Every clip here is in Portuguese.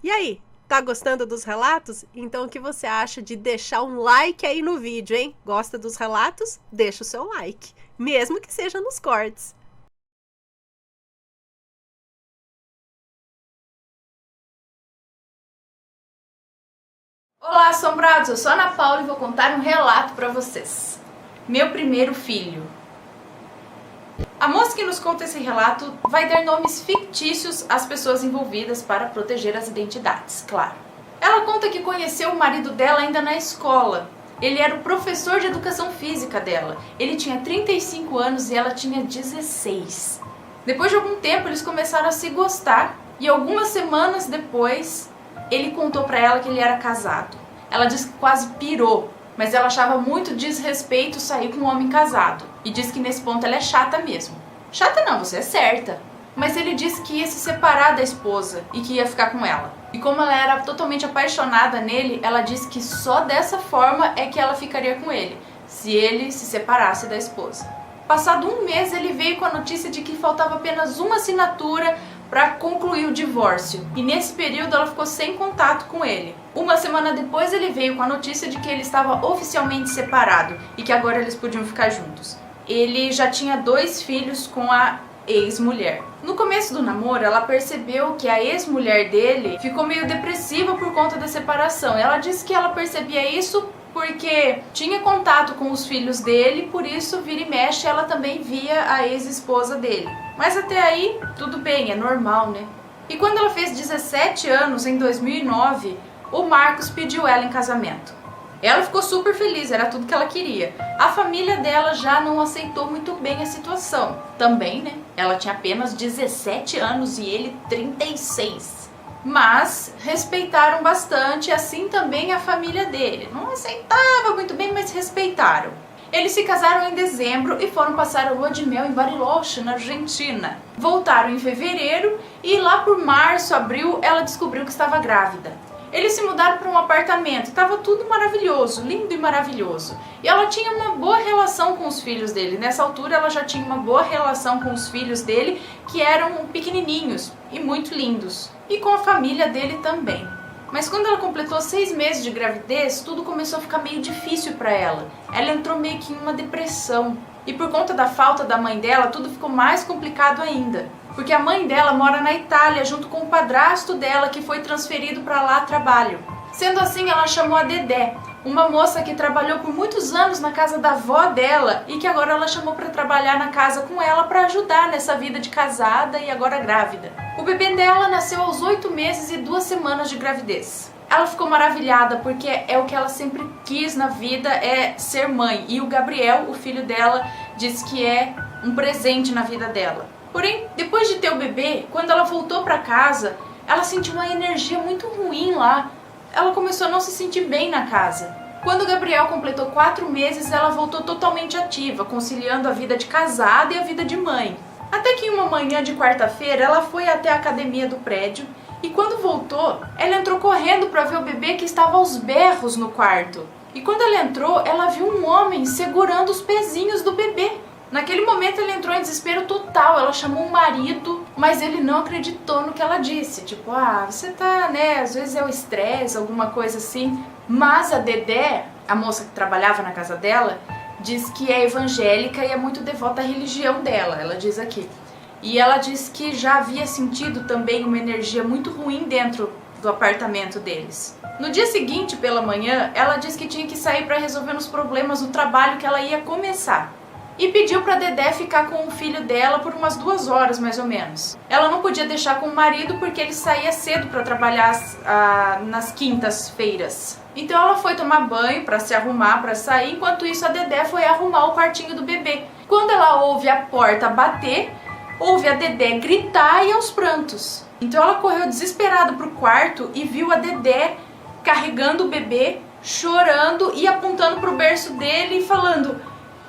E aí, tá gostando dos relatos? Então o que você acha de deixar um like aí no vídeo, hein? Gosta dos relatos? Deixa o seu like, mesmo que seja nos cortes. Olá, assombrados! Eu sou a Ana Paula e vou contar um relato para vocês. Meu primeiro filho. A moça que nos conta esse relato vai dar nomes fictícios às pessoas envolvidas para proteger as identidades, claro. Ela conta que conheceu o marido dela ainda na escola. Ele era o professor de educação física dela. Ele tinha 35 anos e ela tinha 16. Depois de algum tempo, eles começaram a se gostar e algumas semanas depois, ele contou pra ela que ele era casado. Ela disse que quase pirou, mas ela achava muito desrespeito sair com um homem casado. E diz que nesse ponto ela é chata mesmo. Chata não, você é certa. Mas ele disse que ia se separar da esposa e que ia ficar com ela. E como ela era totalmente apaixonada nele, ela disse que só dessa forma é que ela ficaria com ele, se ele se separasse da esposa. Passado um mês, ele veio com a notícia de que faltava apenas uma assinatura para concluir o divórcio. E nesse período ela ficou sem contato com ele. Uma semana depois ele veio com a notícia de que ele estava oficialmente separado e que agora eles podiam ficar juntos. Ele já tinha 2 filhos com a ex-mulher. No começo do namoro, ela percebeu que a ex-mulher dele ficou meio depressiva por conta da separação. Ela disse que ela percebia isso porque tinha contato com os filhos dele, por isso vira e mexe ela também via a ex-esposa dele. Mas até aí, tudo bem, é normal, né? E quando ela fez 17 anos, em 2009, o Marcos pediu ela em casamento. Ela ficou super feliz, era tudo que ela queria. A família dela já não aceitou muito bem a situação. Também, né? Ela tinha apenas 17 anos e ele 36. Mas respeitaram bastante, assim também a família dele. Não aceitava muito bem, mas respeitaram. Eles se casaram em dezembro e foram passar a lua de mel em Bariloche, na Argentina. Voltaram em fevereiro e lá por março, abril, ela descobriu que estava grávida. Eles se mudaram para um apartamento, estava tudo maravilhoso, lindo e maravilhoso. E ela tinha uma boa relação com os filhos dele. Nessa altura ela já tinha uma boa relação com os filhos dele, que eram pequenininhos e muito lindos. E com a família dele também. Mas quando ela completou 6 meses de gravidez, tudo começou a ficar meio difícil para ela. Ela entrou meio que em uma depressão. E por conta da falta da mãe dela, tudo ficou mais complicado ainda. Porque a mãe dela mora na Itália, junto com o padrasto dela, que foi transferido para lá a trabalho. Sendo assim, ela chamou a Dedé, uma moça que trabalhou por muitos anos na casa da avó dela e que agora ela chamou para trabalhar na casa com ela para ajudar nessa vida de casada e agora grávida. O bebê dela nasceu aos 8 meses e 2 semanas de gravidez. Ela ficou maravilhada porque é o que ela sempre quis na vida, é ser mãe. E o Gabriel, o filho dela, disse que é um presente na vida dela. Porém, depois de ter o bebê, quando ela voltou para casa, ela sentiu uma energia muito ruim lá. Ela começou a não se sentir bem na casa. Quando o Gabriel completou 4 meses, ela voltou totalmente ativa, conciliando a vida de casada e a vida de mãe. Até que em uma manhã de quarta-feira, ela foi até a academia do prédio e quando voltou, ela entrou correndo para ver o bebê que estava aos berros no quarto. E quando ela entrou, ela viu um homem segurando os pezinhos do bebê. Naquele momento ela entrou em desespero total, ela chamou o marido, mas ele não acreditou no que ela disse. Tipo, você tá, né, às vezes é o estresse, alguma coisa assim. Mas a Dedé, a moça que trabalhava na casa dela, diz que é evangélica e é muito devota à religião dela, ela diz aqui. E ela diz que já havia sentido também uma energia muito ruim dentro do apartamento deles. No dia seguinte, pela manhã, ela diz que tinha que sair para resolver uns problemas no trabalho que ela ia começar. E pediu para Dedé ficar com o filho dela por umas 2 horas, mais ou menos. Ela não podia deixar com o marido porque ele saía cedo para trabalhar nas quintas-feiras. Então ela foi tomar banho para se arrumar para sair, enquanto isso a Dedé foi arrumar o quartinho do bebê. Quando ela ouve a porta bater, ouve a Dedé gritar e aos prantos. Então ela correu desesperada pro quarto e viu a Dedé carregando o bebê, chorando e apontando pro berço dele e falando: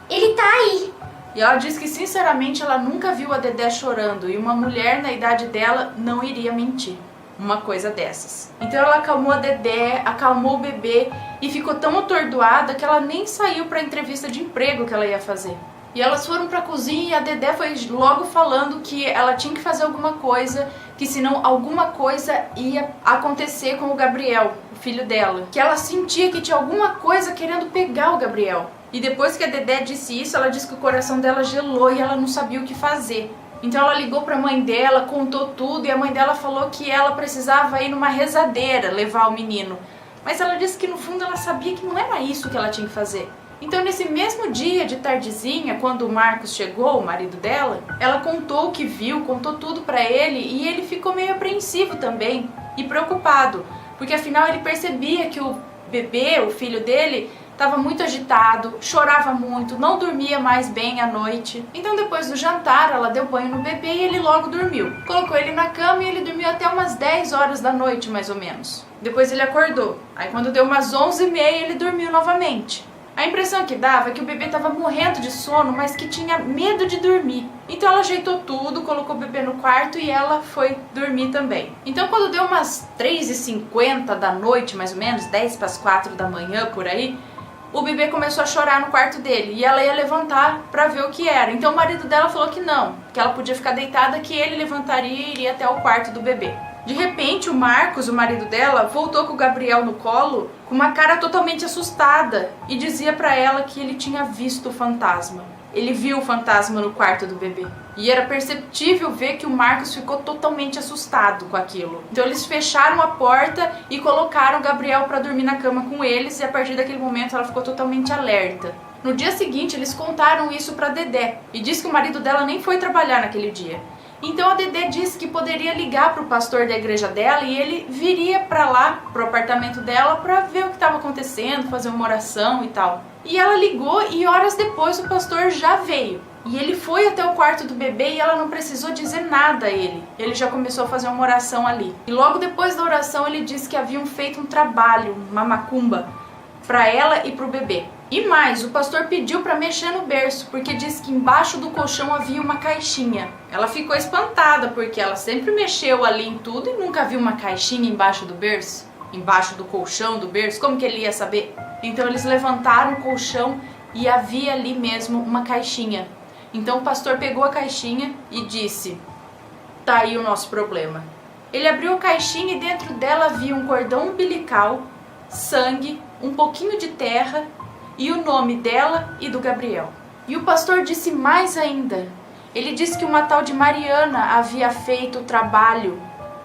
"Ele tá aí". E ela diz que sinceramente ela nunca viu a Dedé chorando e uma mulher na idade dela não iria mentir uma coisa dessas. Então ela acalmou a Dedé, acalmou o bebê e ficou tão atordoada que ela nem saiu para a entrevista de emprego que ela ia fazer. E elas foram pra cozinha e a Dedé foi logo falando que ela tinha que fazer alguma coisa, que senão alguma coisa ia acontecer com o Gabriel, o filho dela. Que ela sentia que tinha alguma coisa querendo pegar o Gabriel. E depois que a Dedé disse isso, ela disse que o coração dela gelou e ela não sabia o que fazer. Então ela ligou pra mãe dela, contou tudo e a mãe dela falou que ela precisava ir numa rezadeira levar o menino. Mas ela disse que no fundo ela sabia que não era isso que ela tinha que fazer. Então nesse mesmo dia de tardezinha, quando o Marcos chegou, o marido dela, ela contou o que viu, contou tudo pra ele e ele ficou meio apreensivo também e preocupado, porque afinal ele percebia que o bebê, o filho dele, estava muito agitado, chorava muito, não dormia mais bem à noite. Então depois do jantar ela deu banho no bebê e ele logo dormiu. Colocou ele na cama e ele dormiu até umas 10 horas da noite mais ou menos. Depois ele acordou, aí quando deu umas 11h30 ele dormiu novamente. A impressão que dava é que o bebê estava morrendo de sono, mas que tinha medo de dormir. Então ela ajeitou tudo, colocou o bebê no quarto e ela foi dormir também. Então quando deu umas 3h50 da noite, mais ou menos, 10 para as 4 da manhã, por aí, o bebê começou a chorar no quarto dele e ela ia levantar para ver o que era. Então o marido dela falou que não, que ela podia ficar deitada, que ele levantaria e iria até o quarto do bebê. De repente, o Marcos, o marido dela, voltou com o Gabriel no colo com uma cara totalmente assustada e dizia pra ela que ele tinha visto o fantasma. Ele viu o fantasma no quarto do bebê. E era perceptível ver que o Marcos ficou totalmente assustado com aquilo. Então eles fecharam a porta e colocaram o Gabriel pra dormir na cama com eles e a partir daquele momento ela ficou totalmente alerta. No dia seguinte, eles contaram isso pra Dedé e disse que o marido dela nem foi trabalhar naquele dia. Então a Dedé disse que poderia ligar para o pastor da igreja dela e ele viria para lá, pro apartamento dela, para ver o que estava acontecendo, fazer uma oração e tal. E ela ligou e horas depois o pastor já veio. E ele foi até o quarto do bebê e ela não precisou dizer nada a ele. Ele já começou a fazer uma oração ali. E logo depois da oração ele disse que haviam feito um trabalho, uma macumba, para ela e para o bebê. E mais, o pastor pediu para mexer no berço, porque disse que embaixo do colchão havia uma caixinha. Ela ficou espantada, porque ela sempre mexeu ali em tudo e nunca viu uma caixinha embaixo do berço. Embaixo do colchão do berço, como que ele ia saber? Então eles levantaram o colchão e havia ali mesmo uma caixinha. Então o pastor pegou a caixinha e disse: tá aí o nosso problema. Ele abriu a caixinha e dentro dela havia um cordão umbilical, sangue, um pouquinho de terra e o nome dela e do Gabriel. E o pastor disse mais ainda. Ele disse que uma tal de Mariana havia feito o trabalho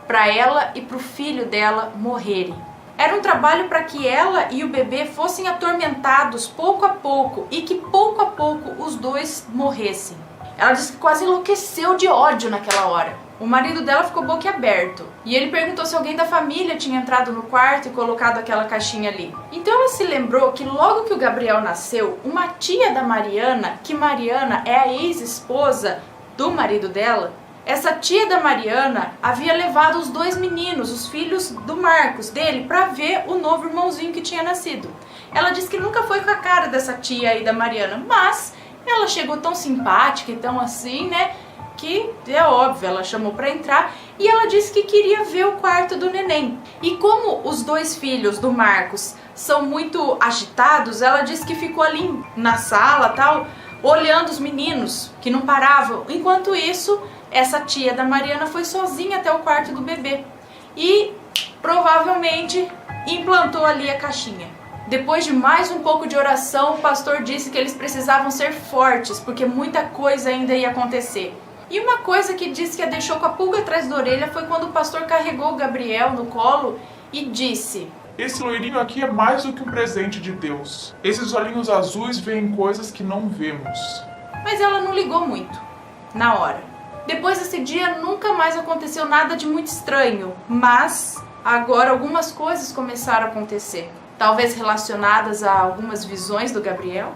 para ela e para o filho dela morrerem. Era um trabalho para que ela e o bebê fossem atormentados pouco a pouco e que pouco a pouco os dois morressem. Ela disse que quase enlouqueceu de ódio naquela hora. O marido dela ficou boquiaberto e ele perguntou se alguém da família tinha entrado no quarto e colocado aquela caixinha ali. Então ela se lembrou que logo que o Gabriel nasceu, uma tia da Mariana, que Mariana é a ex-esposa do marido dela, essa tia da Mariana havia levado os dois meninos, os filhos do Marcos, dele, para ver o novo irmãozinho que tinha nascido. Ela disse que nunca foi com a cara dessa tia aí da Mariana, mas ela chegou tão simpática e tão assim, né? Que é óbvio, ela chamou para entrar e ela disse que queria ver o quarto do neném. E como os dois filhos do Marcos são muito agitados, ela disse que ficou ali na sala, tal, olhando os meninos que não paravam. Enquanto isso, essa tia da Mariana foi sozinha até o quarto do bebê e provavelmente implantou ali a caixinha. Depois de mais um pouco de oração, o pastor disse que eles precisavam ser fortes, porque muita coisa ainda ia acontecer. E uma coisa que disse que a deixou com a pulga atrás da orelha foi quando o pastor carregou o Gabriel no colo e disse: esse loirinho aqui é mais do que um presente de Deus. Esses olhinhos azuis veem coisas que não vemos. Mas ela não ligou muito, na hora. Depois desse dia nunca mais aconteceu nada de muito estranho, mas agora algumas coisas começaram a acontecer. Talvez relacionadas a algumas visões do Gabriel.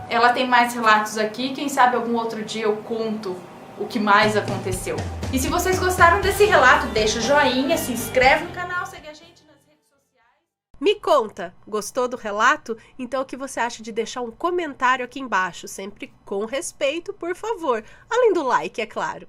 Ela tem mais relatos aqui, quem sabe algum outro dia eu conto o que mais aconteceu. E se vocês gostaram desse relato, deixa o joinha, se inscreve no canal, segue a gente nas redes sociais. Me conta, gostou do relato? Então o que você acha de deixar um comentário aqui embaixo, sempre com respeito, por favor, além do like, é claro.